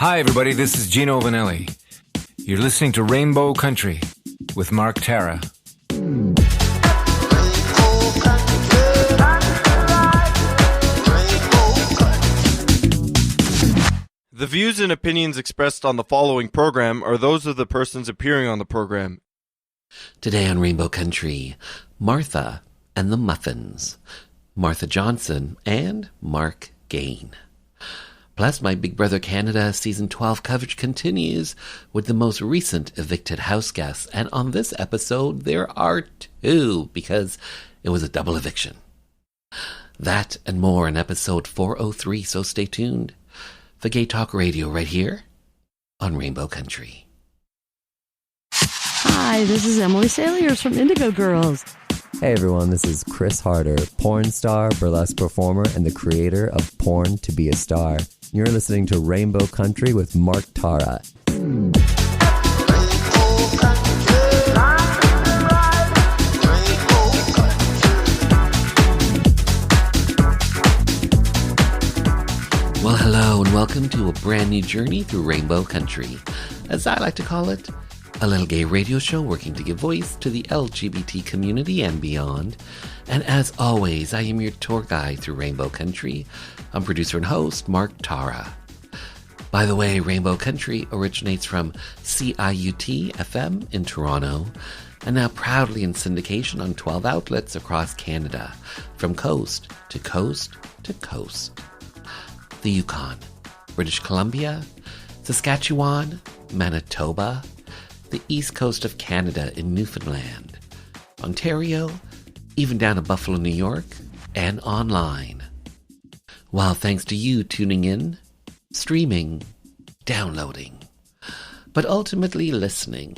Hi, everybody. This is Gino Vanelli. You're listening to Rainbow Country with Mark Tara. The views and opinions expressed on the following program are those of the persons appearing on the program. Today on Rainbow Country, Martha and the Muffins, Martha Johnson and Mark Gane. Plus, my Big Brother Canada Season 12 coverage continues with the most recent evicted house guests. And on this episode, there are two because it was a double eviction. That and more in episode 403, so stay tuned for Gay Talk Radio right here on Rainbow Country. Hi, this is Emily Saliers from Indigo Girls. Hey everyone, this is Chris Harder, porn star, burlesque performer, and the creator of Porn to Be a Star. You're listening to Rainbow Country with Mark Tara. Well, hello and welcome to a brand new journey through Rainbow Country. As I like to call it, a little gay radio show working to give voice to the LGBT community and beyond. And as always, I am your tour guide through Rainbow Country. I'm producer and host, Mark Tara. By the way, Rainbow Country originates from CIUT FM in Toronto, and now proudly in syndication on 12 outlets across Canada, from coast to coast to coast. The Yukon, British Columbia, Saskatchewan, Manitoba, the east coast of Canada in Newfoundland, Ontario, even down to Buffalo, New York, and online. Well, thanks to you tuning in, streaming, downloading, but ultimately listening.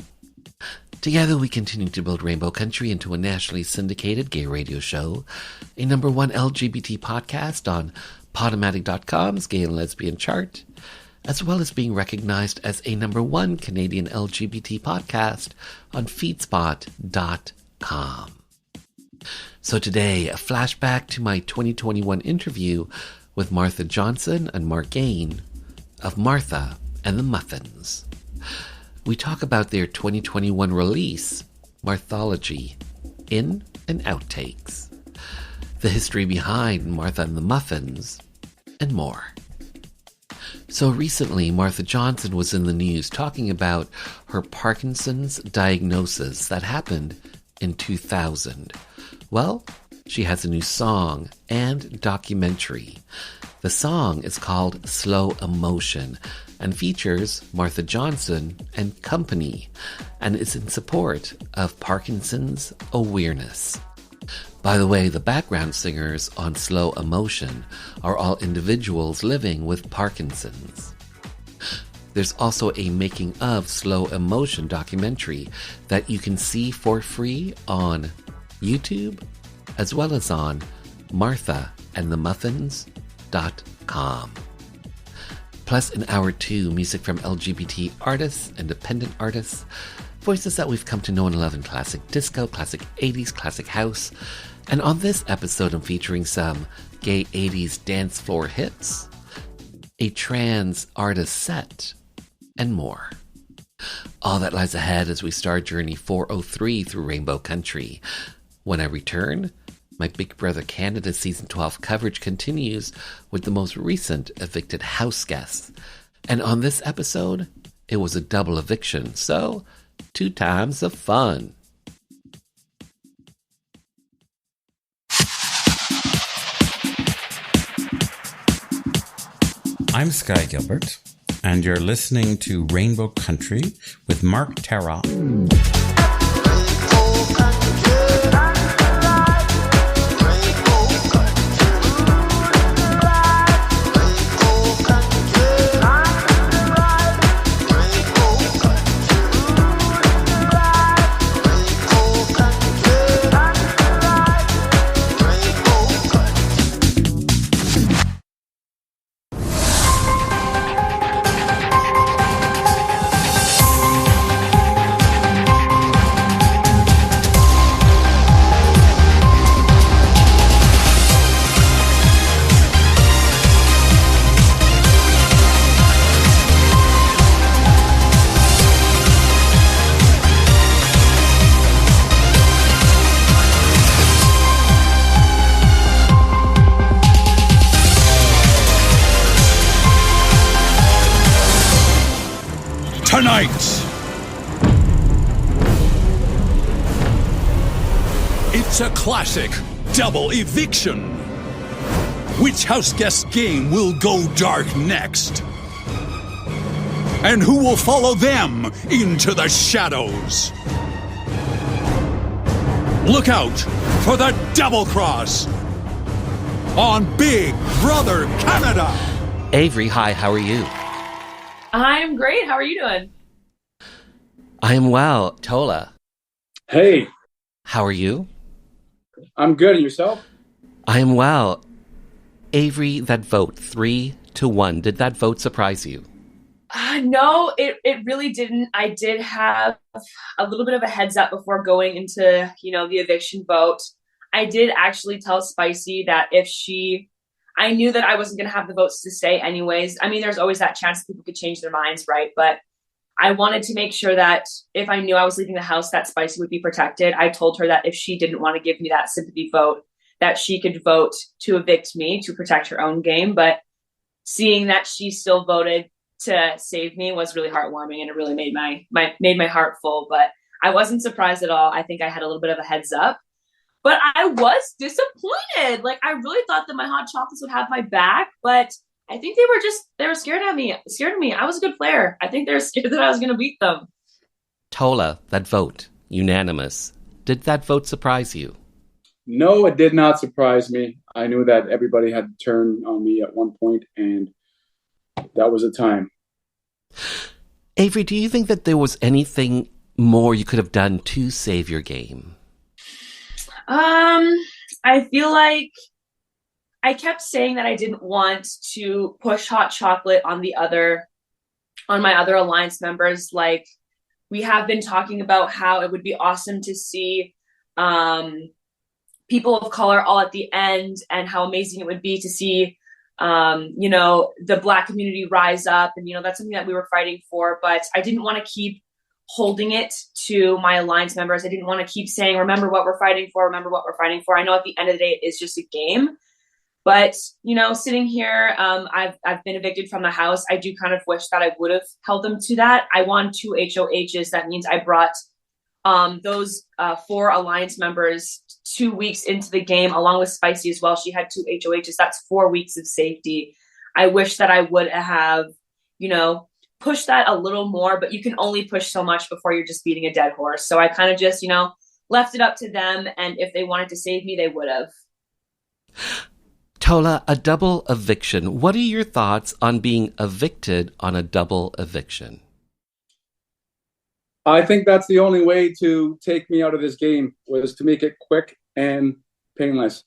Together we continue to build Rainbow Country into a nationally syndicated gay radio show, a #1 LGBT podcast on Podomatic.com's Gay and Lesbian chart, as well as being recognized as a #1 Canadian LGBT podcast on Feedspot.com. So today, a flashback to my 2021 interview with Martha Johnson and Mark Gane of Martha and the Muffins. We talk about their 2021 release, Marthology, in and Outtakes, the history behind Martha and the Muffins, and more. So recently, Martha Johnson was in the news talking about her Parkinson's diagnosis that happened in 2000. Well, she has a new song and documentary. The song is called Slow Emotion and features Martha Johnson and company and is in support of Parkinson's awareness. By the way, the background singers on Slow Emotion are all individuals living with Parkinson's. There's also a making of Slow Emotion documentary that you can see for free on YouTube, as well as on marthaandthemuffins.com. Plus, in hour 2, music from LGBT artists, independent artists, voices that we've come to know and love in classic disco, classic 80s, classic house. And on this episode, I'm featuring some gay 80s dance floor hits, a trans artist set, and more. All that lies ahead as we start Journey 403 through Rainbow Country. When I return, my Big Brother Canada Season 12 coverage continues with the most recent evicted house guests. And on this episode, it was a double eviction, so 2 times of fun. I'm Sky Gilbert, and you're listening to Rainbow Country with Mark Tara. classic double eviction. Which house guest game will go dark next? And who will follow them into the shadows? Look out for the double cross on Big Brother Canada. Avery, hi, how are you? I'm great. How are you doing? I am well. Tola, Hey, how are you? I'm good. And yourself? I am well. Avery, that vote, 3-1, did that vote surprise you? No, it really didn't. I did have a little bit of a heads up before going into, the eviction vote. I did actually tell Spicy that I knew that I wasn't going to have the votes to stay anyways. I mean, there's always that chance that people could change their minds, right? But I wanted to make sure that if I knew I was leaving the house, that Spicy would be protected. I told her that if she didn't want to give me that sympathy vote, that she could vote to evict me to protect her own game. But seeing that she still voted to save me was really heartwarming, and it really made my heart full. But I wasn't surprised at all. I think I had a little bit of a heads up, but I was disappointed. Like, I really thought that my hot chocolates would have my back, but I think they were scared of me. I was a good player. I think they were scared that I was going to beat them. Tola, that vote, unanimous. Did that vote surprise you? No, it did not surprise me. I knew that everybody had turned on me at one point, and that was the time. Avery, do you think that there was anything more you could have done to save your game? I feel like I kept saying that I didn't want to push hot chocolate on my other alliance members. Like, we have been talking about how it would be awesome to see people of color all at the end, and how amazing it would be to see the Black community rise up. And, that's something that we were fighting for, but I didn't want to keep holding it to my alliance members. I didn't want to keep saying, remember what we're fighting for, remember what we're fighting for. I know at the end of the day, it is just a game, but, sitting here, I've been evicted from the house. I do kind of wish that I would have held them to that. I won 2 HOHs. That means I brought those 4 alliance members 2 weeks into the game, along with Spicy as well. She had 2 HOHs. That's 4 weeks of safety. I wish that I would have, pushed that a little more, but you can only push so much before you're just beating a dead horse. So I kind of just, left it up to them. And if they wanted to save me, they would have. Tola, a double eviction. What are your thoughts on being evicted on a double eviction? I think that's the only way to take me out of this game, was to make it quick and painless.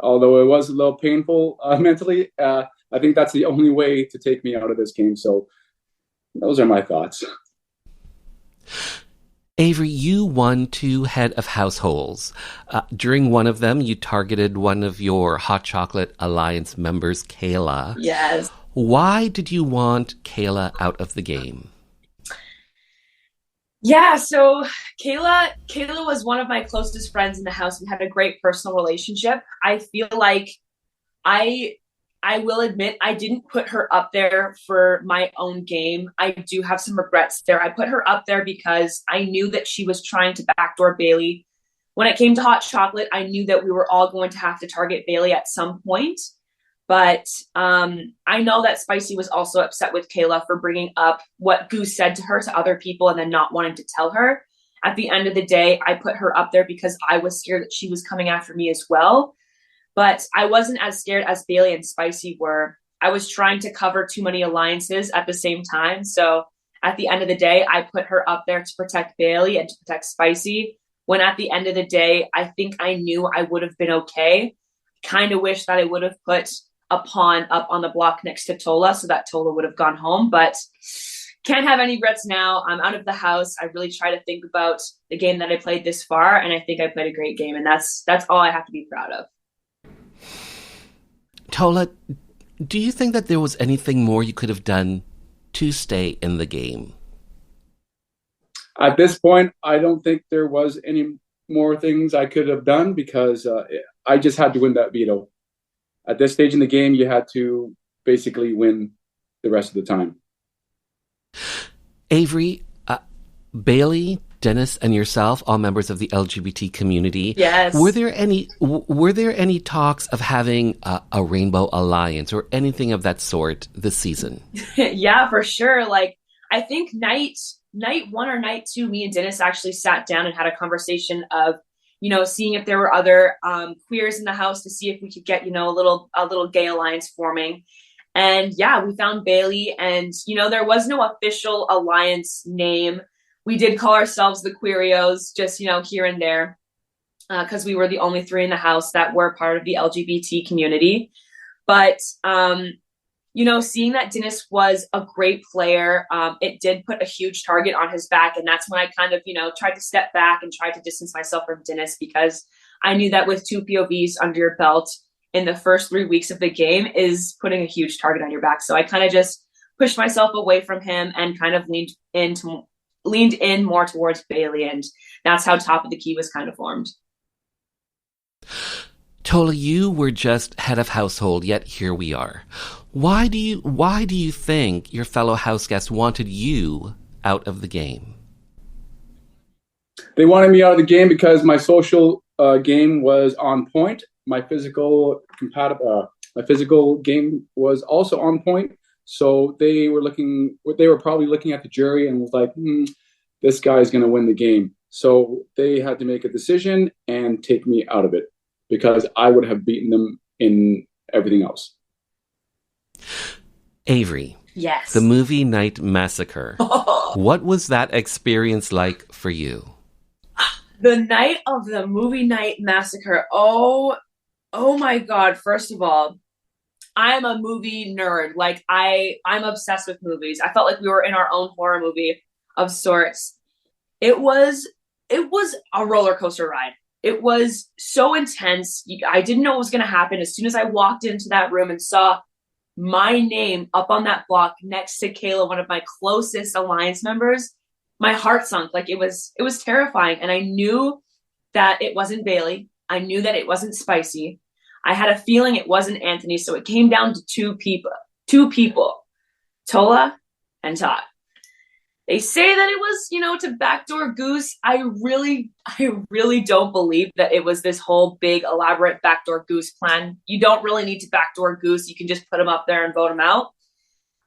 Although it was a little painful mentally, I think that's the only way to take me out of this game. So those are my thoughts. Avery, you won 2 head of households. During one of them, you targeted one of your Hot Chocolate Alliance members, Kayla. Yes. Why did you want Kayla out of the game? Yeah, so Kayla was one of my closest friends in the house. We had a great personal relationship. I feel like I will admit I didn't put her up there for my own game. I do have some regrets there. I put her up there because I knew that she was trying to backdoor Bailey. When it came to hot chocolate, I knew that we were all going to have to target Bailey at some point. But I know that Spicy was also upset with Kayla for bringing up what Goose said to her to other people and then not wanting to tell her. At the end of the day, I put her up there because I was scared that she was coming after me as well. But I wasn't as scared as Bailey and Spicy were. I was trying to cover too many alliances at the same time. So at the end of the day, I put her up there to protect Bailey and to protect Spicy. When at the end of the day, I think I knew I would have been okay. Kind of wish that I would have put a pawn up on the block next to Tola so that Tola would have gone home. But can't have any regrets now. I'm out of the house. I really try to think about the game that I played this far, and I think I played a great game, and that's all I have to be proud of. Tola, do you think that there was anything more you could have done to stay in the game? At this point, I don't think there was any more things I could have done because I just had to win that veto. At this stage in the game, you had to basically win the rest of the time. Avery, Bailey Dennis and yourself, all members of the LGBT community. Yes. Were there any talks of having a Rainbow Alliance or anything of that sort this season? Yeah, for sure. Like, I think night 1 or night 2, me and Dennis actually sat down and had a conversation of, seeing if there were other queers in the house to see if we could get, a little gay alliance forming. And yeah, we found Bailey, and, there was no official alliance name. We did call ourselves the Queerios, just, here and there, because we were the only 3 in the house that were part of the LGBT community. But, seeing that Dennis was a great player, it did put a huge target on his back. And that's when I kind of, tried to step back and tried to distance myself from Dennis, because I knew that with 2 POVs under your belt in the first 3 weeks of the game is putting a huge target on your back. So I kind of just pushed myself away from him and kind of leaned in more towards Bailey, and that's how Top of the Key was kind of formed. Tola, you were just head of household, yet here we are. Why do you think your fellow house guests wanted you out of the game? They wanted me out of the game because my social game was on point. My physical game was also on point. So they were probably looking at the jury and was like, this guy's going to win the game. So they had to make a decision and take me out of it, because I would have beaten them in everything else. Avery. Yes. The movie night massacre. What was that experience like for you? The night of the movie night massacre. Oh my God. First of all, I'm a movie nerd. Like, I'm obsessed with movies. I felt like we were in our own horror movie of sorts. It was a roller coaster ride. It was so intense. I didn't know what was going to happen. As soon as I walked into that room and saw my name up on that block next to Kayla, one of my closest alliance members, my heart sunk. Like, it was terrifying. And I knew that it wasn't Bailey. I knew that it wasn't Spicy. I had a feeling it wasn't Anthony. So it came down to two people, Tola and Todd. They say that it was, to backdoor Goose. I really don't believe that it was this whole big elaborate backdoor Goose plan. You don't really need to backdoor Goose. You can just put him up there and vote him out.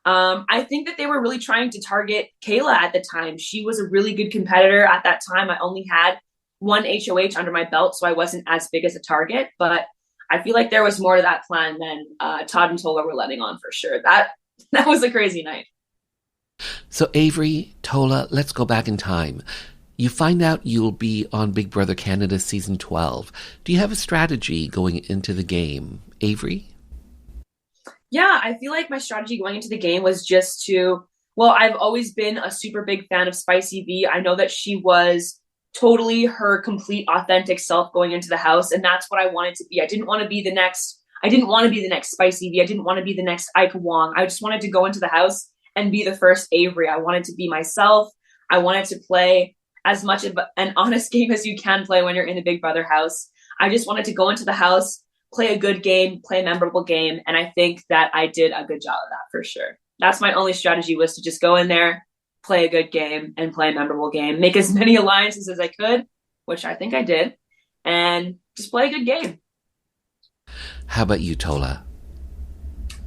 I think that they were really trying to target Kayla at the time. She was a really good competitor at that time. I only had 1 HOH under my belt, so I wasn't as big as a target. But I feel like there was more to that plan than Todd and Tola were letting on, for sure. That was a crazy night. So Avery, Tola, let's go back in time. You find out you'll be on Big Brother Canada Season 12. Do you have a strategy going into the game, Avery? Yeah, I feel like my strategy going into the game was just I've always been a super big fan of Spicy V. I know that she was totally her complete authentic self going into the house, and that's what I wanted to be. I didn't want to be the next Spicy V. I didn't want to be the next Ike Wong. I just wanted to go into the house and be the first Avery. I wanted to be myself. I wanted to play as much of an honest game as you can play when you're in the Big Brother house. I just wanted to go into the house, play a good game, play a memorable game, and I think that I did a good job of that, for sure. That's my only strategy, was to just go in there, play a good game, and play a memorable game, make as many alliances as I could, which I think I did, and just play a good game. How about you, Tola?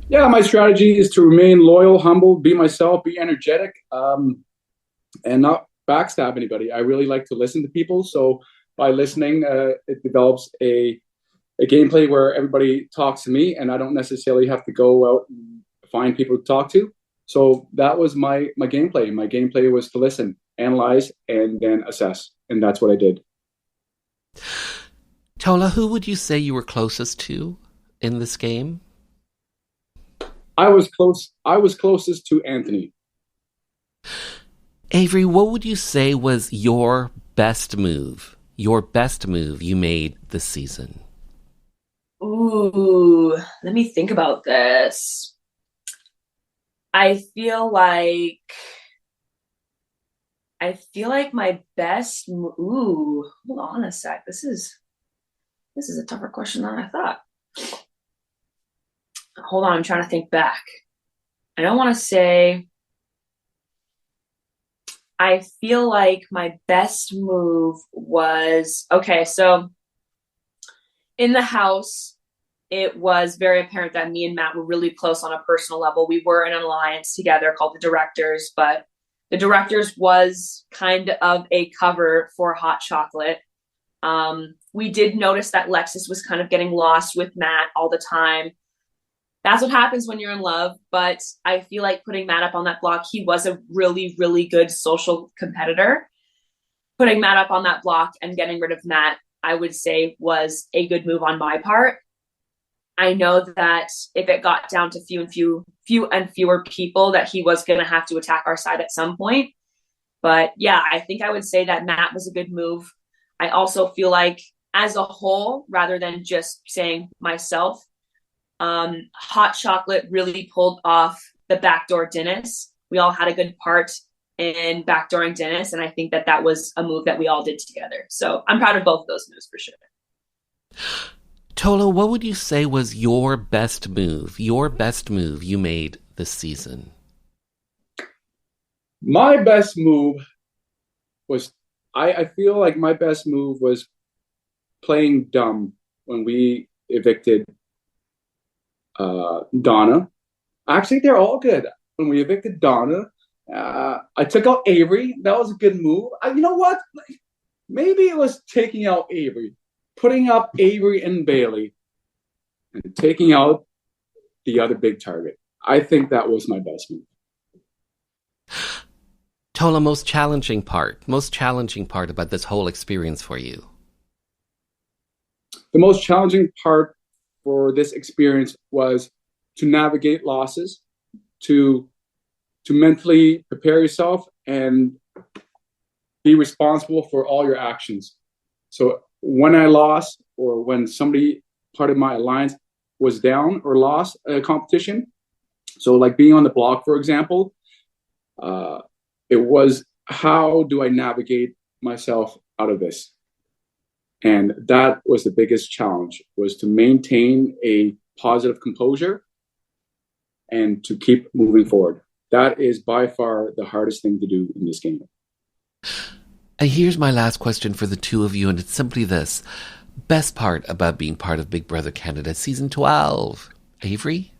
Yeah, my strategy is to remain loyal, humble, be myself, be energetic, and not backstab anybody. I really like to listen to people. So by listening, it develops a gameplay where everybody talks to me, and I don't necessarily have to go out and find people to talk to. So that was my gameplay. My gameplay was to listen, analyze, and then assess. And that's what I did. Tola, who would you say you were closest to in this game? I was closest to Anthony. Avery, what would you say was your best move you made this season? Ooh, let me think about this. I feel like my best hold on a sec. This is a tougher question than I thought. Hold on, I'm trying to think back. I don't want to say. I feel like my best move was, okay, so in the house, it was very apparent that me and Matt were really close on a personal level. We were in an alliance together called the Directors, but the Directors was kind of a cover for Hot Chocolate. We did notice that Lexus was kind of getting lost with Matt all the time. That's what happens when you're in love. But I feel like putting Matt up on that block, he was a really, really good social competitor. Putting Matt up on that block and getting rid of Matt, I would say, was a good move on my part. I know that if it got down to few and fewer people, that he was going to have to attack our side at some point. But yeah, I think I would say that Matt was a good move. I also feel like as a whole, rather than just saying myself, Hot Chocolate really pulled off the backdoor Dennis. We all had a good part in backdooring Dennis, and I think that that was a move that we all did together. So I'm proud of both of those moves for sure. Tola, what would you say was your best move you made this season? My best move was, I feel like my best move was playing dumb when we evicted Donna. Actually, they're all good. When we evicted Donna, I took out Avery. That was a good move. You know what? Maybe it was taking out Avery, putting up Avery and Bailey, and taking out the other big target. I think that was my best move. Tola, most challenging part about this whole experience for you? The most challenging part for this experience was to navigate losses, to mentally prepare yourself and be responsible for all your actions. So when I lost, or when somebody, part of my alliance, was down or lost a competition, so like being on the block, for example, it was, how do I navigate myself out of this? And that was the biggest challenge, was to maintain a positive composure and to keep moving forward. That is by far the hardest thing to do in this game. And here's my last question for the two of you, and it's simply this. Best part about being part of Big Brother Canada Season 12? Avery?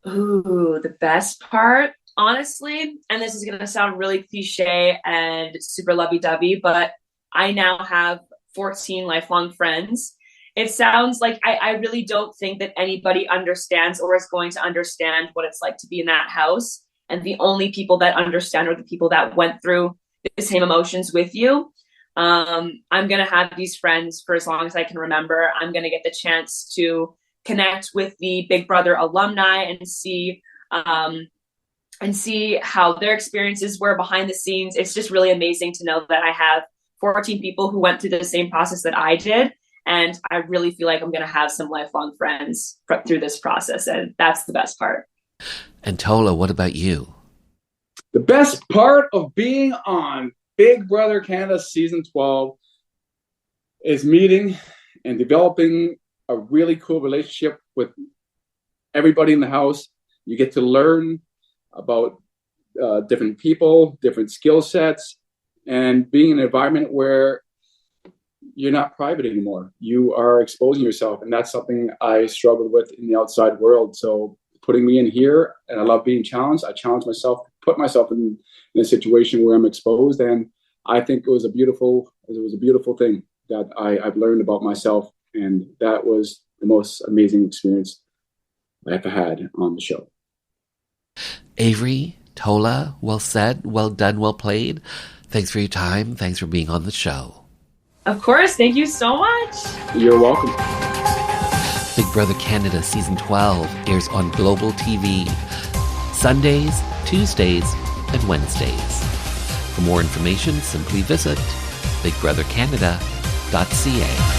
Ooh, the best part, honestly, and this is going to sound really cliche and super lovey-dovey, but I now have 14 lifelong friends. It sounds like I really don't think that anybody understands or is going to understand what it's like to be in that house. And the only people that understand are the people that went through the same emotions with you. I'm going to have these friends for as long as I can remember. I'm going to get the chance to connect with the Big Brother alumni and see how their experiences were behind the scenes. It's just really amazing to know that I have 14 people who went through the same process that I did. And I really feel like I'm going to have some lifelong friends through this process. And that's the best part. And Tola, what about you? The best part of being on Big Brother Canada Season 12 is meeting and developing a really cool relationship with everybody in the house. You get to learn about different people, different skill sets, and being in an environment where you're not private anymore. You are exposing yourself, and that's something I struggled with in the outside world. So putting me in here, and I love being challenged. I challenge myself, put myself in a situation where I'm exposed, and I think it was a beautiful thing that I've learned about myself, and that was the most amazing experience I ever had on the show. Avery, Tola, well said, well done, well played. Thanks for your time. Thanks for being on the show. Of course. Thank you so much. You're welcome. Big Brother Canada Season 12 airs on Global TV Sundays, Tuesdays, and Wednesdays. For more information, simply visit bigbrothercanada.ca.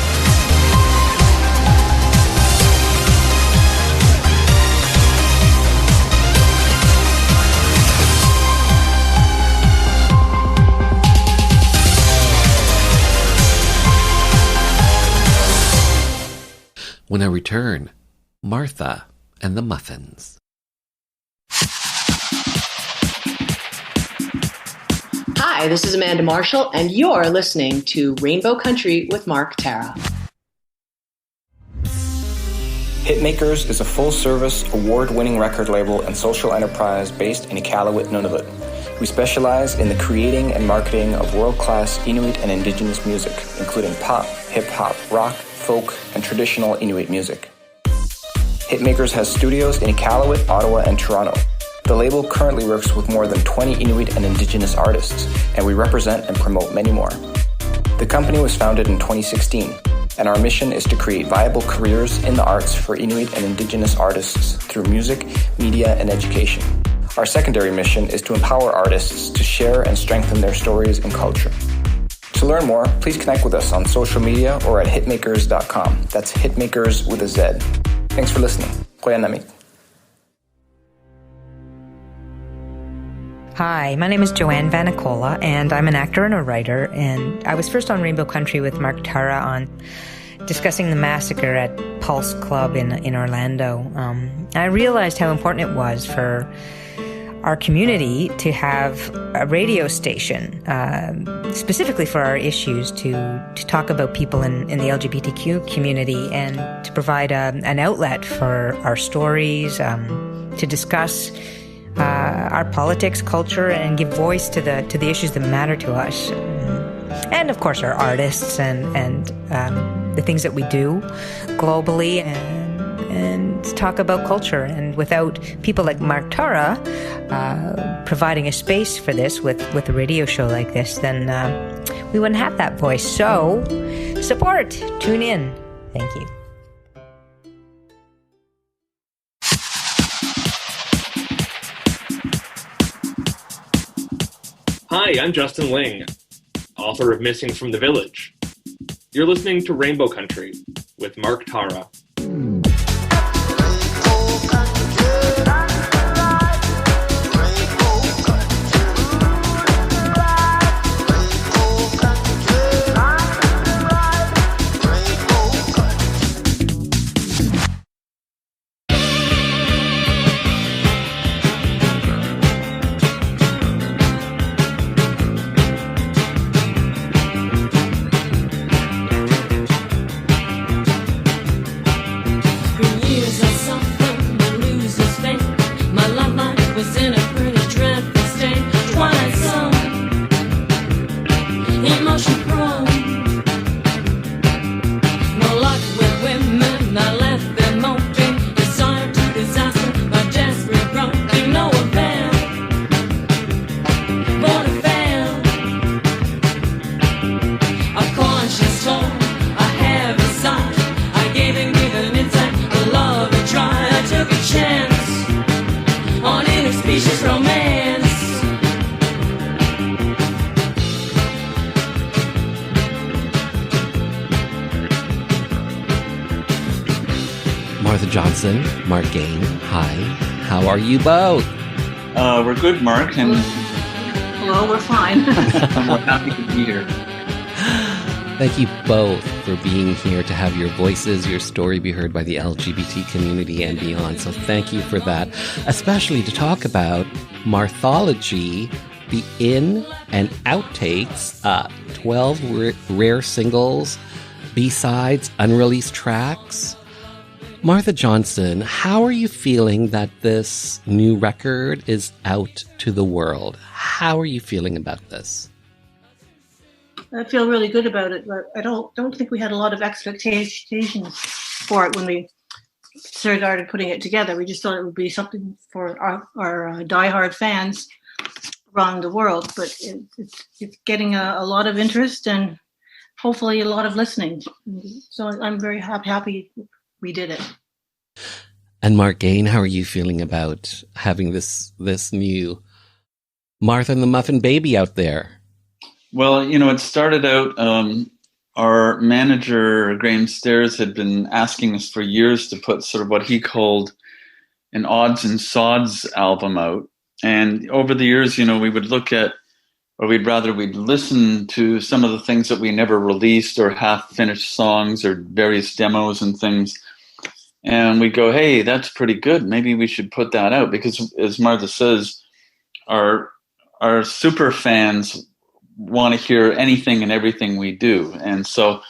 When I return, Martha and the Muffins. Hi, Hi, this is Amanda Marshall, and you're listening to Rainbow Country with Mark Tara. Hitmakers is a full-service, award-winning record label and social enterprise based in Iqaluit, Nunavut. We specialize in the creating and marketing of world-class Inuit and Indigenous music, including pop, hip-hop, rock, folk, and traditional Inuit music. Hitmakers has studios in Iqaluit, Ottawa, and Toronto. The label currently works with more than 20 Inuit and Indigenous artists, and we represent and promote many more. The company was founded in 2016, and our mission is to create viable careers in the arts for Inuit and Indigenous artists through music, media, and education. Our secondary mission is to empower artists to share and strengthen their stories and culture. To learn more, please connect with us on social media or at hitmakers.com. That's hitmakers with a Z. Thanks for listening. Koyanami. Hi, my name is Joanne Vanicola, and I'm an actor and a writer, and I was first on Rainbow Country with Mark Tara on discussing the massacre at Pulse Club in Orlando. I realized how important it was for our community to have a radio station, specifically for our issues, to talk about people in the LGBTQ community and to provide an outlet for our stories, to discuss our politics, culture, and give voice to the issues that matter to us, and of course our artists and the things that we do globally, and talk about culture. And without people like Mark Tara providing a space for this with a radio show like this, then we wouldn't have that voice. So support, tune in. Thank you. Hi, I'm Justin Ling, author of Missing from the Village. You're listening to Rainbow Country with Mark Tara. Mark Gane, hi. How are you both? We're good, Mark, and hello, we're fine. we're happy to be here. Thank you both for being here to have your voices, your story be heard by the LGBT community and beyond. So thank you for that, especially to talk about Marthology, the in and outtakes, 12 rare singles, B-sides, unreleased tracks. Martha Johnson, how are you feeling that this new record is out to the world? How are you feeling about this? I feel really good about it, but I don't think we had a lot of expectations for it when we started putting it together. We just thought it would be something for our diehard fans around the world, but it's getting a lot of interest and hopefully a lot of listening. So I'm very happy we did it. And Mark Gane, how are you feeling about having this new Martha and the Muffin baby out there? Well, it started out, our manager, Graham Stairs, had been asking us for years to put sort of what he called an odds and sods album out. And over the years, we would look at, or we'd listen to some of the things that we never released, or half-finished songs or various demos and things. And we go, hey, that's pretty good. Maybe we should put that out, because as Martha says, our super fans want to hear anything and everything we do. And so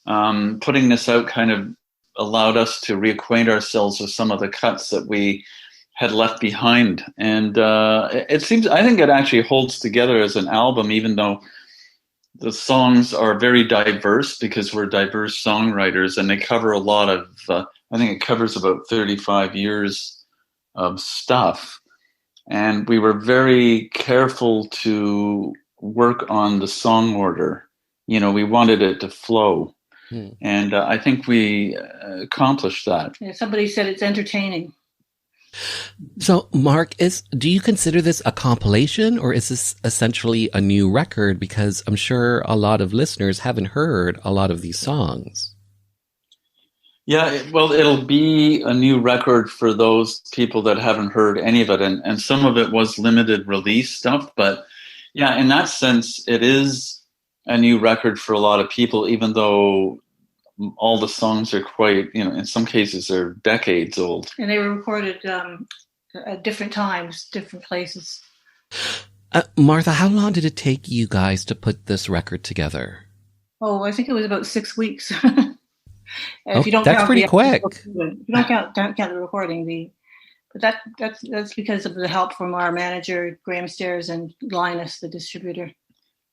putting this out kind of allowed us to reacquaint ourselves with some of the cuts that we had left behind. And I think it actually holds together as an album, even though the songs are very diverse because we're diverse songwriters, and they cover a lot of, I think it covers about 35 years of stuff. And we were very careful to work on the song order. You know, we wanted it to flow. And I think we accomplished that. Yeah, somebody said it's entertaining. So, Mark, do you consider this a compilation, or is this essentially a new record? Because I'm sure a lot of listeners haven't heard a lot of these songs. Yeah, well, it'll be a new record for those people that haven't heard any of it. And some of it was limited release stuff. But yeah, in that sense, it is a new record for a lot of people, even though all the songs are quite, in some cases they're decades old. And they were recorded at different times, different places. Martha, how long did it take you guys to put this record together? Oh, I think it was about 6 weeks. That's pretty quick. If you don't count the recording, but that's because of the help from our manager, Graham Stairs, and Linus, the distributor.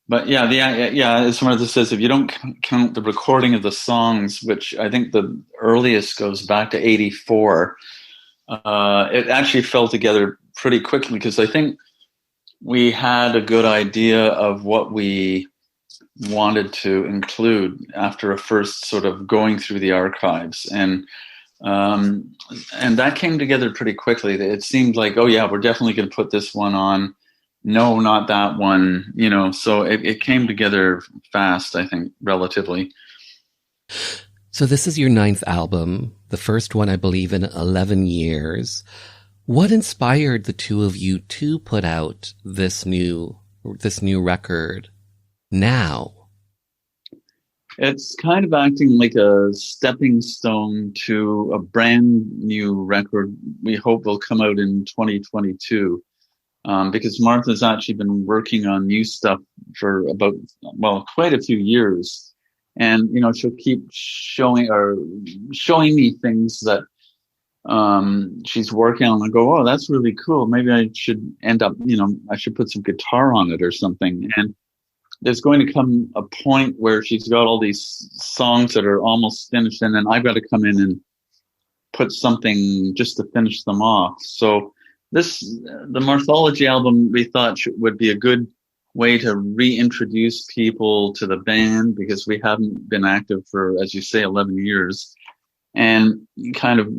But as Martha says, if you don't count the recording of the songs, which I think the earliest goes back to 84, it actually fell together pretty quickly because I think we had a good idea of what we wanted to include after a first sort of going through the archives. And that came together pretty quickly. It seemed like, oh yeah, we're definitely going to put this one on. No, not that one, so it came together fast, I think, relatively. So this is your 9th album, the first one, I believe, in 11 years. What inspired the two of you to put out this new record now? It's kind of acting like a stepping stone to a brand new record we hope will come out in 2022. Because Martha's actually been working on new stuff for quite a few years. And, she'll keep showing me things that she's working on and go, oh, that's really cool. Maybe I should I should put some guitar on it or something. And there's going to come a point where she's got all these songs that are almost finished, and then I've got to come in and put something just to finish them off. So the Marthology album, we thought would be a good way to reintroduce people to the band because we haven't been active for, as you say, 11 years, and kind of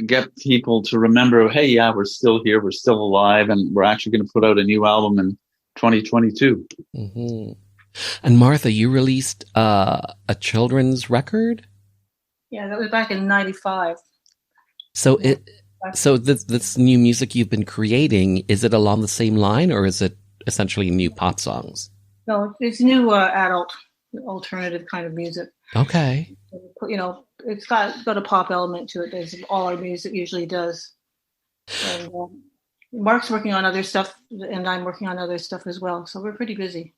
get people to remember, hey, yeah, we're still here, we're still alive, and we're actually going to put out a new album in 2022. Mm-hmm. And Martha, you released a children's record? Yeah, that was back in 95. So this new music you've been creating, is it along the same line, or is it essentially new pop songs? No, it's new adult alternative kind of music. Okay. It's got a pop element to it, as all our music usually does. And Mark's working on other stuff, and I'm working on other stuff as well. So we're pretty busy.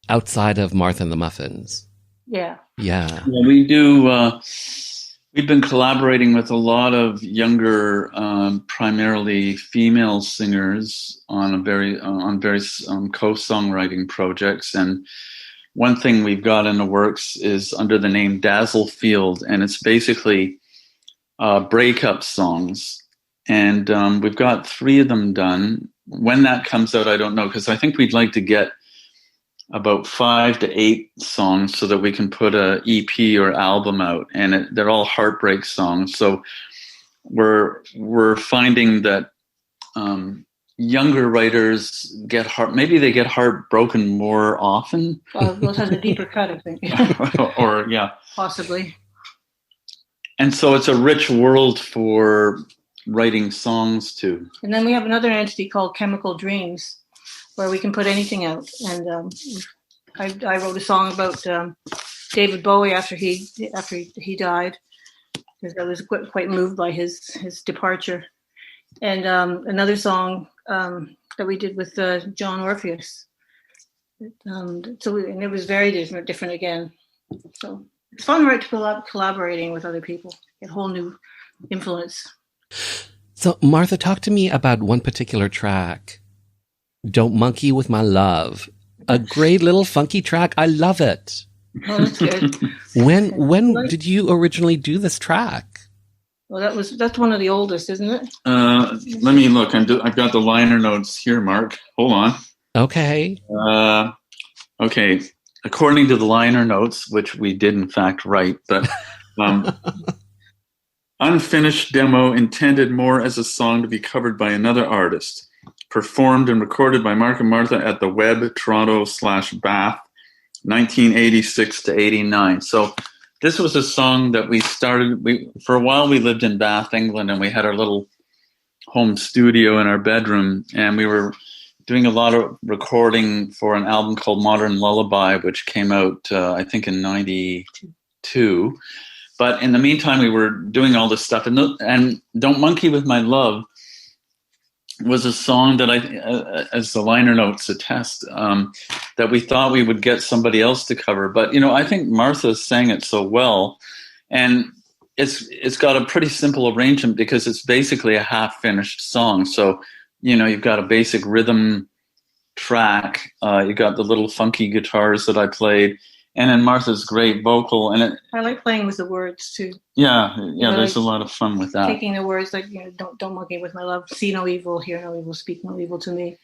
Outside of Martha and the Muffins. Yeah. Yeah. Well, we do. We've been collaborating with a lot of younger, primarily female singers on various co-songwriting projects. And one thing we've got in the works is under the name Dazzlefield, and it's basically breakup songs. And we've got 3 of them done. When that comes out, I don't know, because I think we'd like to get about 5 to 8 songs so that we can put a EP or album out, and they're all heartbreak songs. So we're finding that younger writers get heartbroken more often. Those has a deeper cut, I think. Or yeah, possibly. And so it's a rich world for writing songs too. And then we have another entity called Chemical Dreams, where we can put anything out. And I wrote a song about David Bowie after he died, because I was quite moved by his departure. And another song that we did with John Orpheus, And it was very different again. So it's fun, right, to collaborating with other people, get a whole new influence. So, Martha, talk to me about one particular track, Don't Monkey With My Love. A great little funky track. I love it. Oh, that's good. When did you originally do this track? Well, that's one of the oldest, isn't it? Let me look. I've got the liner notes here, Mark. Hold on. Okay. Okay. According to the liner notes, which we did in fact write, but unfinished demo intended more as a song to be covered by another artist. Performed and recorded by Mark and Martha at the Web, Toronto/Bath, 1986 to 89. So this was a song that we started. For a while we lived in Bath, England, and we had our little home studio in our bedroom, and we were doing a lot of recording for an album called Modern Lullaby, which came out, I think, in 92. But in the meantime, we were doing all this stuff. And Don't Monkey With My Love was a song that as the liner notes attest, that we thought we would get somebody else to cover. But, I think Martha sang it so well. And it's got a pretty simple arrangement because it's basically a half-finished song. So, you've got a basic rhythm track. You got the little funky guitars that I played. And then Martha's great vocal. And I like playing with the words, too. Yeah, there's a lot of fun with that. Taking the words like, don't monkey with my love, see no evil, hear no evil, speak no evil to me.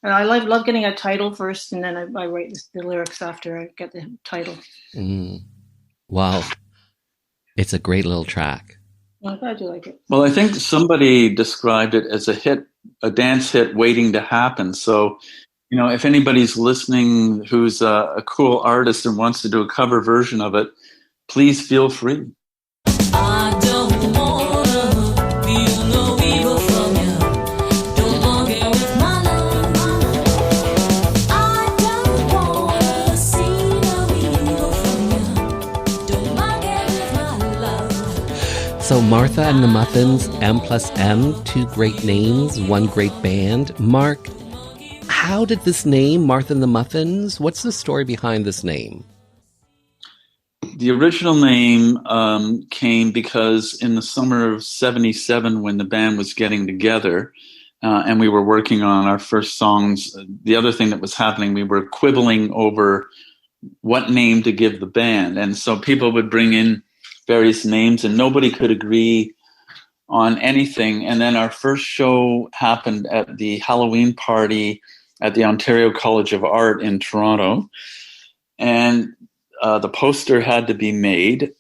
And I love getting a title first, and then I write the lyrics after I get the title. Wow. It's a great little track. I'm glad you like it. Well, I think somebody described it as a dance hit waiting to happen. So, if anybody's listening who's a cool artist and wants to do a cover version of it, please feel free. I don't wanna feel no evil from you. Don't monkey with my love. I don't wanna see no evil from you. Don't monkey with my love. So Martha and the Muffins, M+M, two great names, one great band. Mark, how did this name, Martha and the Muffins, what's the story behind this name? The original name came because in the summer of 77, when the band was getting together and we were working on our first songs, the other thing that was happening, we were quibbling over what name to give the band. And so people would bring in various names and nobody could agree on anything. And then our first show happened at the Halloween party at the Ontario College of Art in Toronto. And the poster had to be made.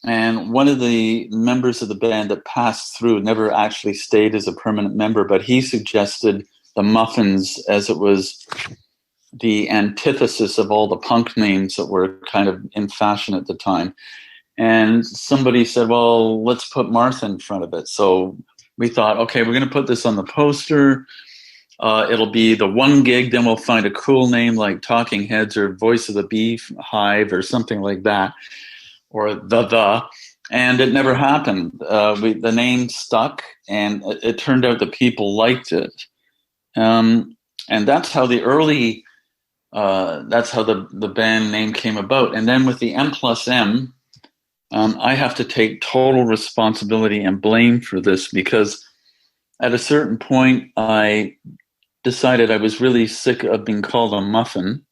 And one of the members of the band that passed through never actually stayed as a permanent member, but he suggested the Muffins as it was the antithesis of all the punk names that were kind of in fashion at the time. And somebody said, well, let's put Martha in front of it. So we thought, okay, we're going to put this on the poster. It'll be the one gig, then we'll find a cool name like Talking Heads or Voice of the Beehive or something like that, or the. And it never happened. The name stuck, and it turned out that people liked it. And that's how the band name came about. And then with the M+M, I have to take total responsibility and blame for this because at a certain point, I decided I was really sick of being called a muffin.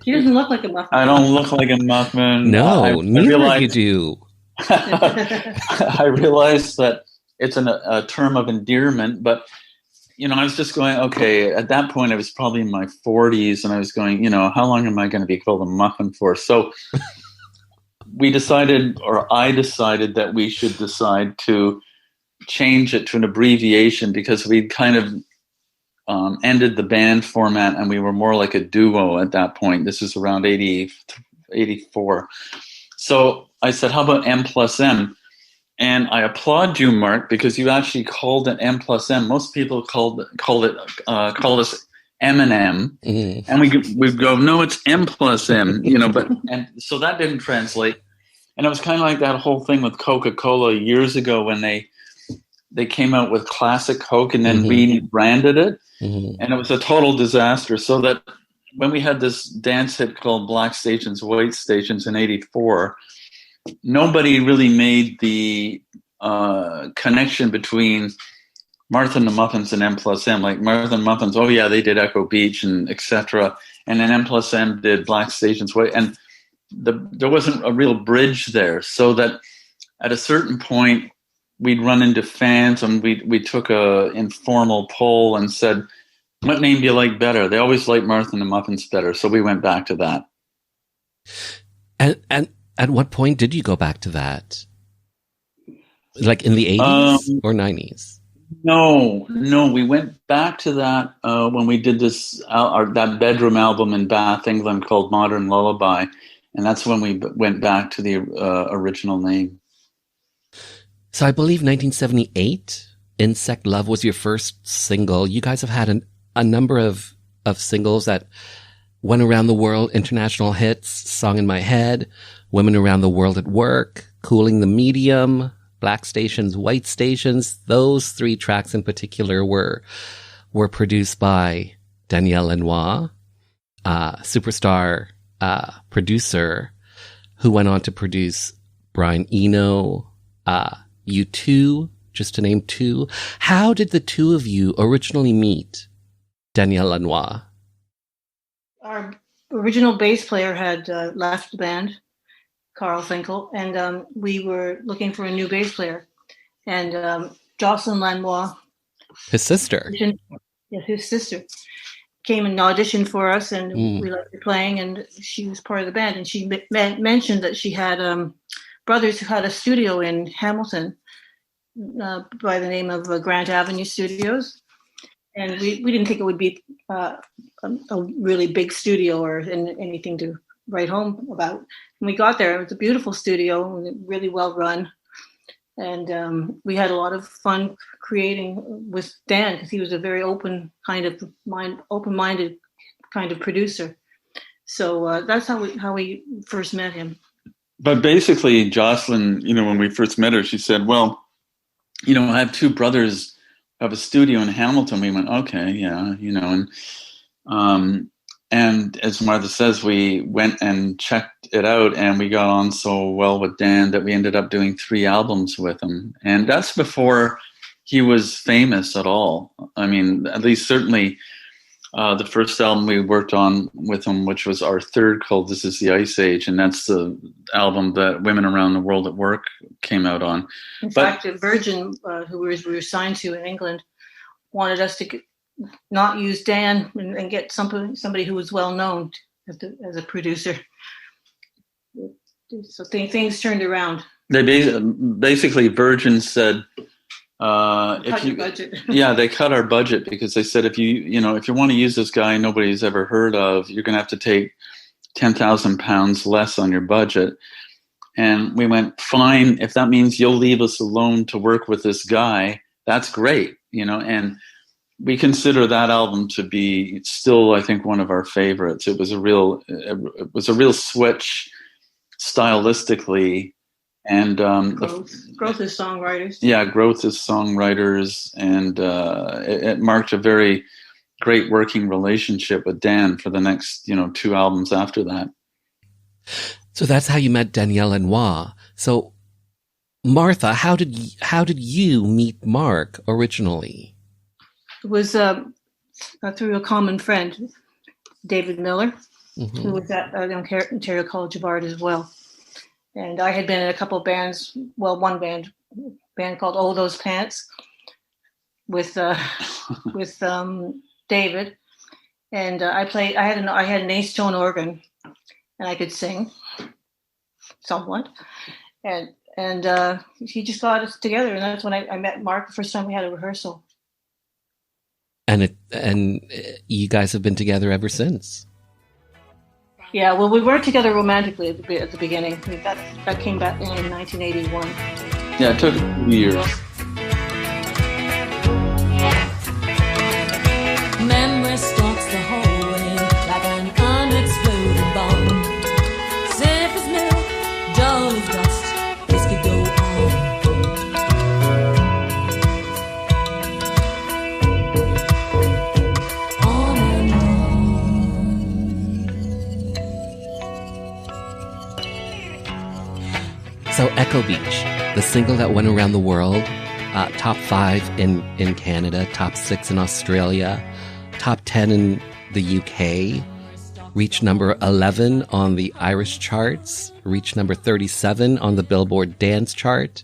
He doesn't look like a muffin. I don't look like a muffin. No, neither you do. I realized that it's a term of endearment, but I was just going, okay, at that point I was probably in my 40s and I was going, how long am I going to be called a muffin for? So I decided that we should decide to change it to an abbreviation because we'd kind of ended the band format and we were more like a duo at that point. This is around 84. So I said, how about M+M? And I applaud you, Mark, because you actually called it M+M. Most people called us M&M, and we go, no, it's M+M, and so that didn't translate. And it was kind of like that whole thing with Coca-Cola years ago when they they came out with classic Coke and then rebranded it. And it was a total disaster. So that when we had this dance hit called Black Stations, White Stations in '84, nobody really made the connection between Martha and the Muffins and M+M. Like Martha and Muffins, oh yeah, they did Echo Beach and etc. And then M+M did Black Stations, White, and there wasn't a real bridge there. So that at a certain point, we'd run into fans and we took a informal poll and said, what name do you like better? They always liked Martha and the Muffins better. So we went back to that. And at what point did you go back to that? Like in the 80s or 90s? No. We went back to that when we did this, that bedroom album in Bath, England called Modern Lullaby. And that's when we went back to the original name. So I believe 1978, Insect Love was your first single. You guys have had a number of singles that went around the world, international hits, Song in My Head, Women Around the World at Work, Cooling the Medium, Black Stations, White Stations. Those 3 tracks in particular were produced by Danielle Lanois, superstar producer who went on to produce Brian Eno, U2, just to name 2. How did the 2 of you originally meet Danielle Lanois? Our original bass player had left the band, Carl Finkel, and we were looking for a new bass player. And Jocelyn Lanois, his sister, his sister, came and auditioned for us, and we liked her playing, and she was part of the band. And she mentioned that she had brothers who had a studio in Hamilton by the name of Grant Avenue Studios. And we didn't think it would be a really big studio or anything to write home about. When we got there, it was a beautiful studio, really well run. And we had a lot of fun creating with Dan because he was a very open-minded kind of producer. So that's how we first met him. But basically, Jocelyn, when we first met her, she said, well, I have 2 brothers who have a studio in Hamilton. We went, okay, yeah, and as Martha says, we went and checked it out, and we got on so well with Dan that we ended up doing 3 albums with him. And that's before he was famous at all. I mean, at least certainly the first album we worked on with him, which was our 3rd, called This Is the Ice Age, and that's the album that Women Around the World at Work came out on. In fact, Virgin, who we were signed to in England, wanted us to not use Dan and get somebody who was well known as a producer. So things turned around. They basically Virgin said, cut your budget. Yeah, they cut our budget because they said if you want to use this guy nobody's ever heard of, you're going to have to take £10,000 less on your budget. And we went, fine, if that means you'll leave us alone to work with this guy, that's great, and we consider that album to be still, I think, one of our favorites. It was a real switch stylistically, and growth as songwriters. Yeah, growth as songwriters, and it marked a very great working relationship with Dan for the next 2 albums after that. So that's how you met Danielle Lanois. So, Martha, how did you meet Mark originally? It was through a common friend, David Miller, who was at Ontario College of Art as well. And I had been in a couple of bands, well, one band called Oh Those Pants with David. And I had an ace tone organ, and I could sing somewhat. And he just got us together, and that's when I met Mark the first time we had a rehearsal. And you guys have been together ever since. Yeah, well, we weren't together romantically at the beginning. That came back in 1981. Yeah, it took a few years. Memory stalks the hallway like an unexploded bomb. Safe as milk, dull as dust. This could go on. Echo Beach, the single that went around the world, top 5 in Canada, top 6 in Australia, top 10 in the UK, reached number 11 on the Irish charts, reached number 37 on the Billboard Dance Chart,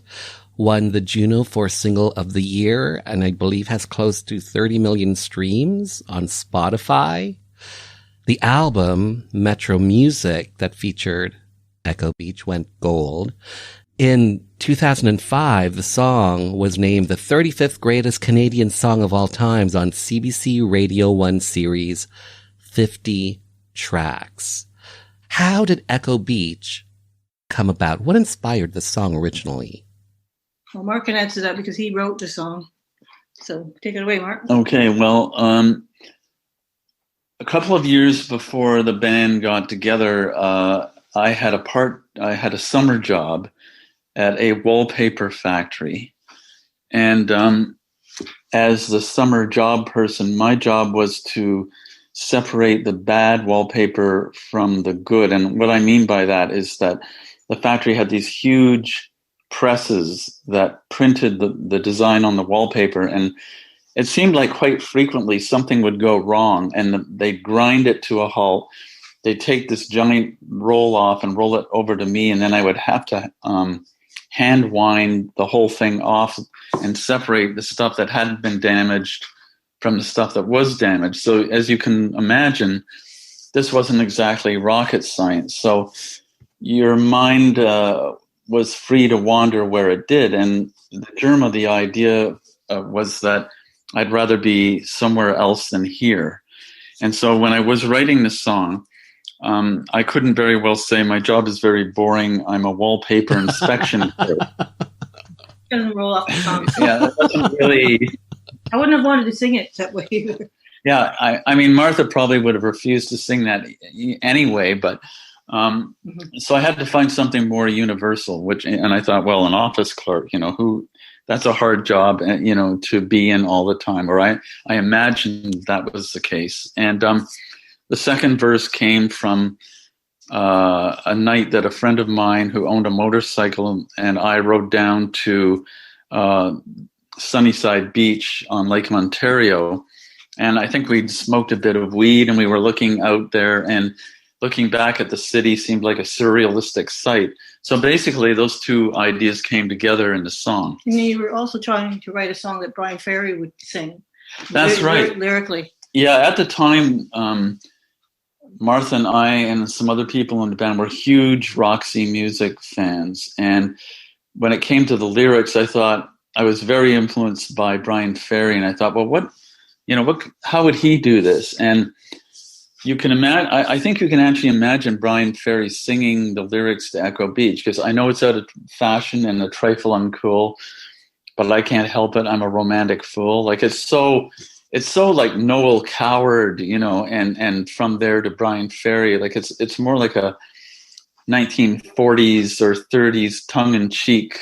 won the Juno for Single of the Year, and I believe has close to 30 million streams on Spotify. The album, Metro Music, that featured Echo Beach, went gold. In 2005, the song was named the 35th greatest Canadian song of all times on CBC Radio 1 series 50 Tracks. How did Echo Beach come about? What inspired the song originally? Well, Mark can answer that because he wrote the song. So take it away, Mark. Okay, well, a couple of years before the band got together, I had a summer job at a wallpaper factory. And as the summer job person, my job was to separate the bad wallpaper from the good. And what I mean by that is that the factory had these huge presses that printed the design on the wallpaper. And it seemed like quite frequently something would go wrong and they'd grind it to a halt. They'd take this giant roll off and roll it over to me. And then I would have to hand wind the whole thing off and separate the stuff that hadn't been damaged from the stuff that was damaged. So as you can imagine, this wasn't exactly rocket science. So your mind was free to wander where it did. And the germ of the idea was that I'd rather be somewhere else than here. And so when I was writing this song, I couldn't very well say my job is very boring. I'm a wallpaper inspection clerk. Gonna roll off the song. Yeah, that wasn't really. I wouldn't have wanted to sing it that way either. Yeah, I mean, Martha probably would have refused to sing that anyway. But so I had to find something more universal. And I thought, well, an office clerk, that's a hard job, to be in all the time. Or I imagined that was the case. And the second verse came from a night that a friend of mine who owned a motorcycle and I rode down to Sunnyside Beach on Lake Ontario. And I think we'd smoked a bit of weed and we were looking out there, and looking back at the city seemed like a surrealistic sight. So basically those two ideas came together in the song. And you were also trying to write a song that Brian Ferry would sing. That's right. Lyrically. Yeah, at the time, Martha and I and some other people in the band were huge Roxy Music fans. And when it came to the lyrics, I thought I was very influenced by Brian Ferry. And I thought, well, how would he do this? And you can imagine, I think you can actually imagine Brian Ferry singing the lyrics to Echo Beach, because I know it's out of fashion and a trifle uncool, but I can't help it. I'm a romantic fool. Like it's so like Noel Coward, and from there to Brian Ferry, like it's more like a 1940s or 30s tongue-in-cheek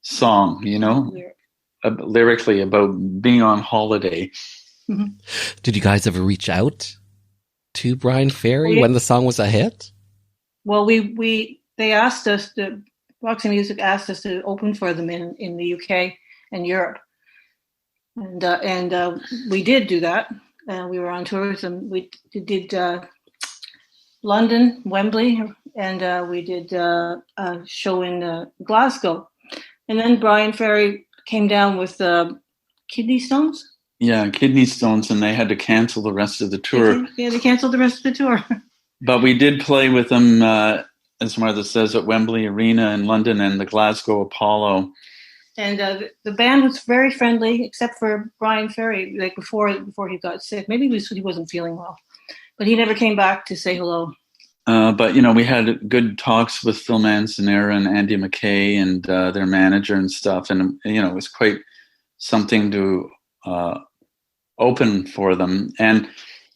song, lyrically about being on holiday. Mm-hmm. Did you guys ever reach out to Brian Ferry when the song was a hit? Well, they asked us, Roxy Music asked us to open for them in the UK and Europe. And we did do that. We were on tours, and we did London, Wembley, and we did a show in Glasgow. And then Brian Ferry came down with kidney stones. Yeah, kidney stones, and they had to cancel the rest of the tour. Yeah, they canceled the rest of the tour. But we did play with them, as Martha says, at Wembley Arena in London and the Glasgow Apollo. And the band was very friendly, except for Brian Ferry, like before he got sick. Maybe he wasn't feeling well, but he never came back to say hello. But we had good talks with Phil Manzanera and Andy McKay and their manager and stuff, and it was quite something to open for them. And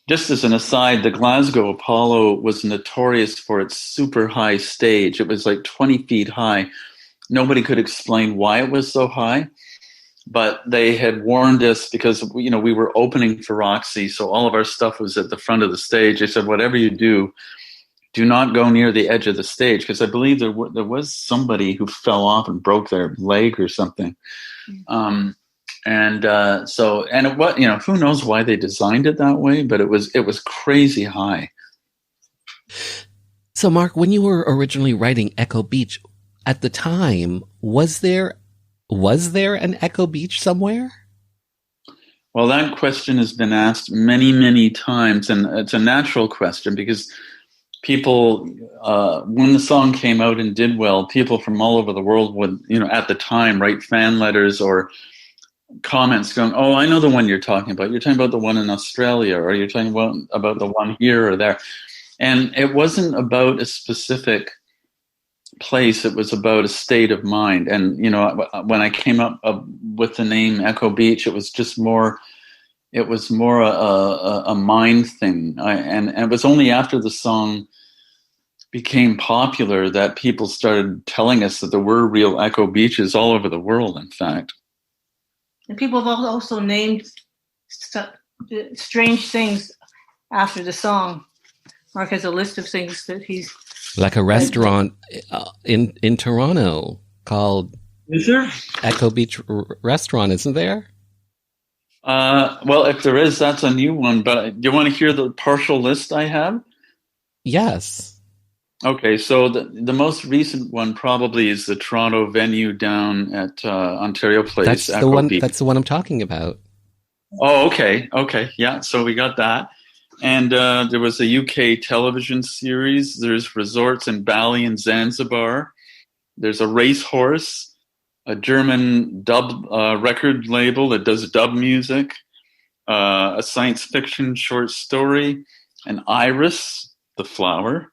just as an aside, the Glasgow Apollo was notorious for its super high stage. It was like 20 feet high. Nobody could explain why it was so high, but they had warned us because, we were opening for Roxy, so all of our stuff was at the front of the stage. They said, whatever you do, do not go near the edge of the stage, because I believe there was somebody who fell off and broke their leg or something. So who knows why they designed it that way, but it was crazy high. So, Mark, when you were originally writing Echo Beach, at the time, was there an Echo Beach somewhere? Well, that question has been asked many, many times, and it's a natural question because people, when the song came out and did well, people from all over the world would, at the time, write fan letters or comments going, "Oh, I know the one you're talking about. You're talking about the one in Australia, or you're talking about the one here or there." And it wasn't about a specific place. It was about a state of mind. And, when I came up with the name Echo Beach, it was more a mind thing. And it was only after the song became popular that people started telling us that there were real Echo Beaches all over the world, in fact. And people have also named strange things after the song. Mark has a list of things that he's... Like a restaurant in Toronto called... Is there? Echo Beach Restaurant, isn't there? Well, if there is, that's a new one. But do you want to hear the partial list I have? Yes. Okay, so the most recent one probably is the Toronto venue down at Ontario Place. That's the one. That's the one I'm talking about. Oh, okay, yeah. So we got that, and there was a UK television series. There's resorts in Bali and Zanzibar. There's a racehorse, a German dub record label that does dub music, a science fiction short story, an iris, the flower.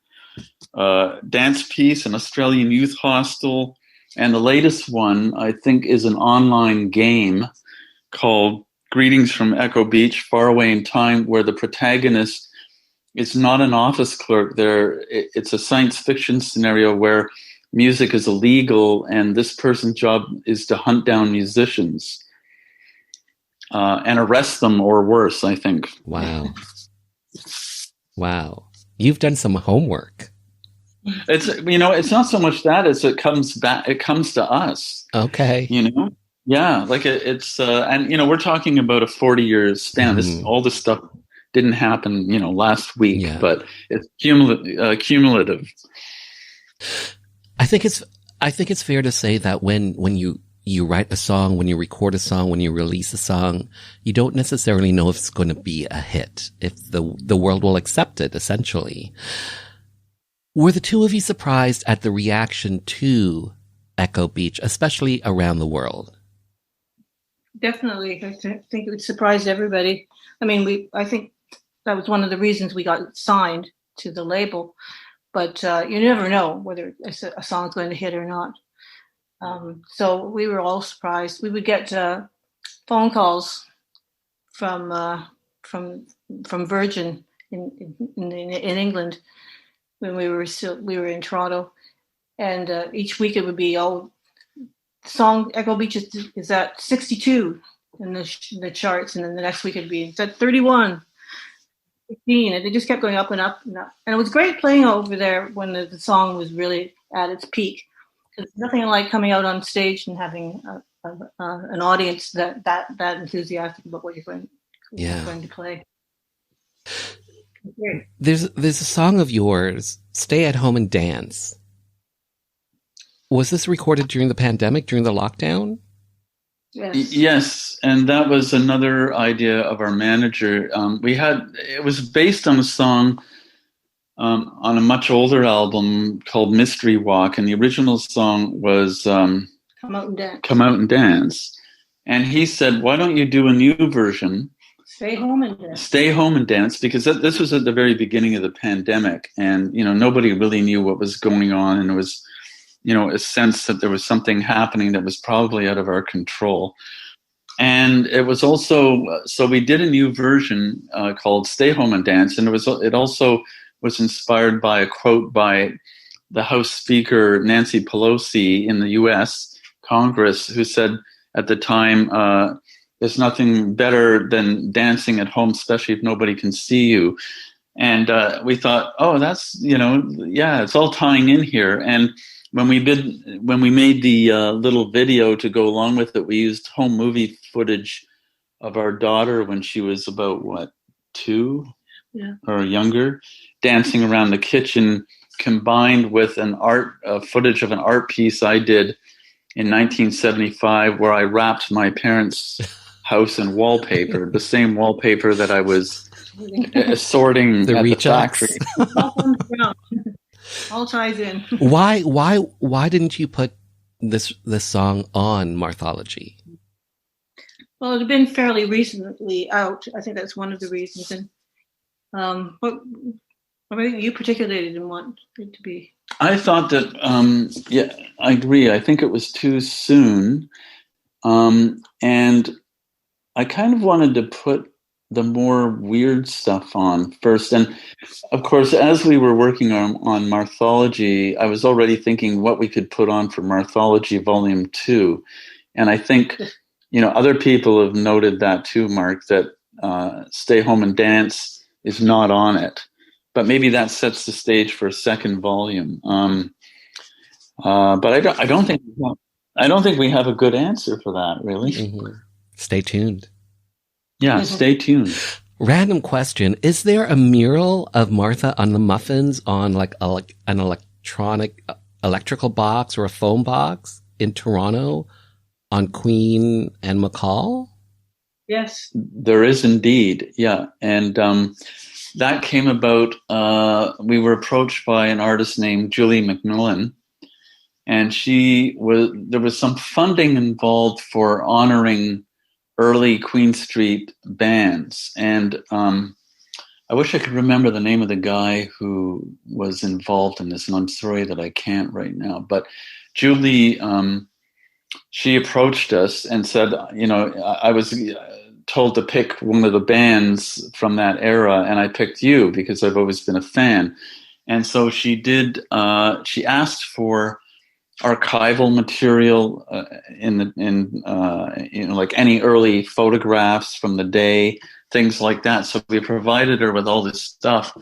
Dance piece, an Australian youth hostel, and the latest one, I think, is an online game called Greetings from Echo Beach, Far Away in Time, where the protagonist is not an office clerk. It's a science fiction scenario where music is illegal, and this person's job is to hunt down musicians and arrest them, or worse, I think. Wow. You've done some homework. It's it's not so much that as it comes to us. Okay. Yeah, like it's and we're talking about a 40-year span. All this stuff didn't happen last week, but it's cumulative. I think it's fair to say that when you write a song, when you record a song, when you release a song, you don't necessarily know if it's going to be a hit, if the world will accept it, essentially. Were the two of you surprised at the reaction to Echo Beach, especially around the world? Definitely. I think it would surprise everybody. I mean, I think that was one of the reasons we got signed to the label. But you never know whether a song's going to hit or not. So we were all surprised. We would get phone calls from Virgin in England when we were in Toronto, and each week it would be song Echo Beach is at 62 in the charts, and then the next week it'd be at 31, 15, and it just kept going up and up and up. And it was great playing over there when the song was really at its peak. There's nothing like coming out on stage and having an audience that enthusiastic about what you're going to play. Great. There's a song of yours, "Stay at Home and Dance." Was this recorded during the pandemic, during the lockdown? Yes, and that was another idea of our manager. It was based on a song on a much older album called Mystery Walk, and the original song was Come Out and Dance. Come Out and Dance. And he said, why don't you do a new version? Stay Home and Dance. Stay Home and Dance, because this was at the very beginning of the pandemic, and nobody really knew what was going on, and it was a sense that there was something happening that was probably out of our control. And it was also, so we did a new version called Stay Home and Dance, and it also was inspired by a quote by the House Speaker Nancy Pelosi in the U.S. Congress, who said at the time, there's nothing better than dancing at home, especially if nobody can see you. And we thought, oh, that's, it's all tying in here. And when we made the little video to go along with it, we used home movie footage of our daughter when she was about, 2 or younger, dancing around the kitchen, combined with footage of an art piece I did in 1975 where I wrapped my parents' house in wallpaper, the same wallpaper that I was sorting at the factory. All ties in. Why didn't you put this song on Marthology? Well, it had been fairly recently out. I think that's one of the reasons. And what you particularly didn't want it to be? I thought that, I agree. I think it was too soon. And I kind of wanted to put the more weird stuff on first. And of course, as we were working on Marthology, I was already thinking what we could put on for Marthology Volume 2. And I think, other people have noted that too, Mark, that Stay Home and Dance is not on it. But maybe that sets the stage for a second volume. But I don't think we have a good answer for that, really. Mm-hmm. Stay tuned. Yeah, stay tuned. Random question: is there a mural of Martha on the Muffins on like an electrical box or a phone box in Toronto on Queen and McCall? Yes, there is indeed. Yeah, and that came about. We were approached by an artist named Julie McMillan, and there was some funding involved for honoring early Queen Street bands. And I wish I could remember the name of the guy who was involved in this, and I'm sorry that I can't right now. But Julie, she approached us and said, I was told to pick one of the bands from that era, and I picked you because I've always been a fan. And so she did. She asked for archival material like any early photographs from the day, things like that. So we provided her with all this stuff,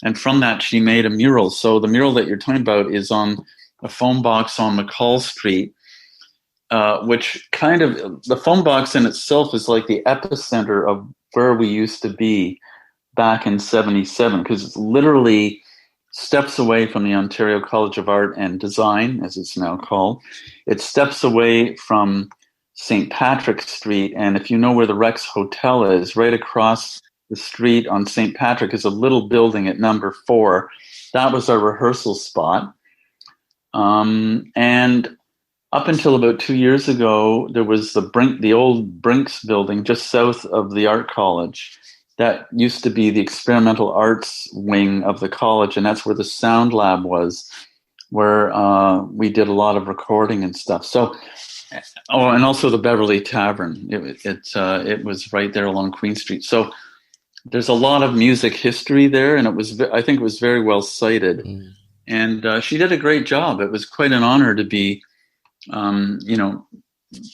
and from that she made a mural. So the mural that you're talking about is on a phone box on McCall Street, which kind of, the phone box in itself is like the epicenter of where we used to be back in 77, because it's literally steps away from the Ontario College of Art and Design, as it's now called. It steps away from St. Patrick Street, and if you know where the Rex Hotel is, right across the street on St. Patrick is a little building at number 4. That was our rehearsal spot. And up until about 2 years ago, there was the old Brinks building just south of the Art College. That used to be the experimental arts wing of the college, and that's where the sound lab was, where we did a lot of recording and stuff. So, and also the Beverly Tavern. It was right there along Queen Street. So there's a lot of music history there, and I think it was very well cited. Mm. And she did a great job. It was quite an honor to be,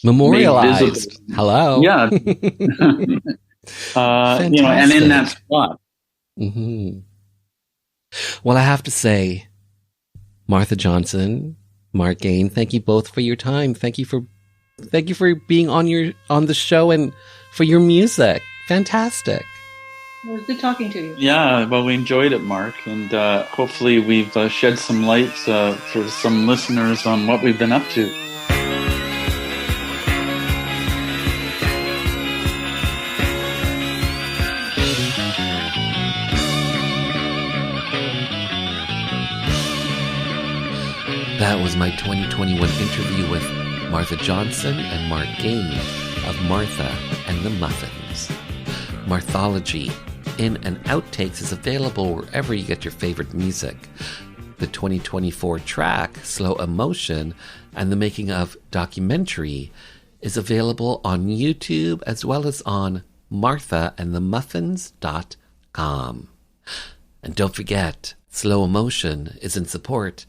memorialized. Hello. Yeah. And in that spot. Mm-hmm. Well, I have to say, Martha Johnson, Mark Gane, thank you both for your time. Thank you for being on the show and for your music. Fantastic. It was good talking to you. Yeah, well, we enjoyed it, Mark, and hopefully we've shed some light for some listeners on what we've been up to. That was my 2021 interview with Martha Johnson and Mark Gane of Martha and the Muffins. Marthology in and Outtakes is available wherever you get your favorite music. The 2024 track, Slow Emotion, and the making of documentary is available on YouTube as well as on marthaandthemuffins.com. And don't forget, Slow Emotion is in support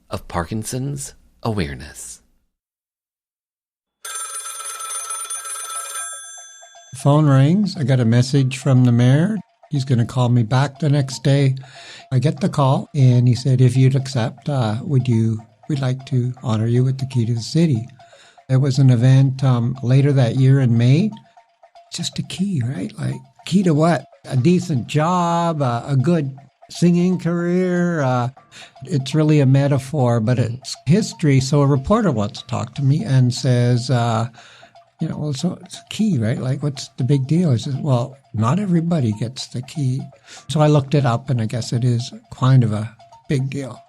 of Parkinson's awareness. Phone rings. I got a message from the mayor. He's going to call me back the next day. I get the call, and he said, if you'd accept, we'd like to honor you with the key to the city. There was an event later that year in May. Just a key, right? Like, key to what? A decent job, a good singing career. It's really a metaphor, but it's history. So a reporter wants to talk to me and says, well, so it's a key, right? Like, what's the big deal? I said, well, not everybody gets the key. So I looked it up, and I guess it is kind of a big deal.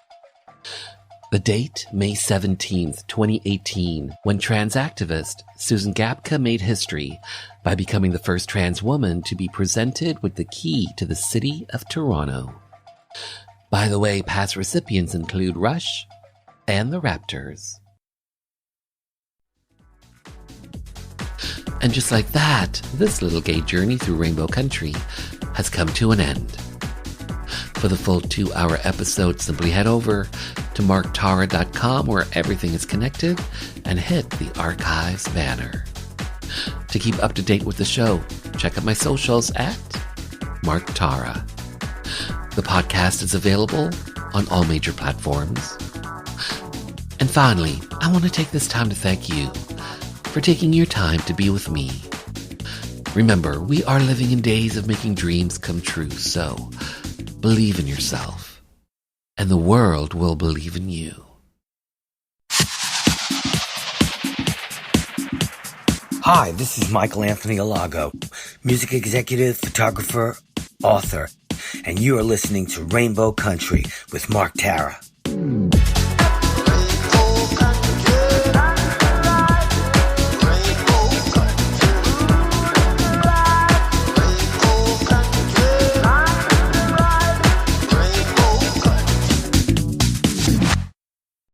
The date, May 17th, 2018, when trans activist Susan Gapka made history by becoming the first trans woman to be presented with the key to the city of Toronto. By the way, past recipients include Rush and the Raptors. And just like that, this little gay journey through Rainbow Country has come to an end. For the full 2-hour episode, simply head over to marktara.com where everything is connected and hit the archives banner. To keep up to date with the show, check out my socials at Mark Tara. The podcast is available on all major platforms. And finally, I want to take this time to thank you for taking your time to be with me. Remember, we are living in days of making dreams come true, so believe in yourself, and the world will believe in you. Hi, this is Michael Anthony Alago, music executive, photographer, author, and you are listening to Rainbow Country with Mark Tara.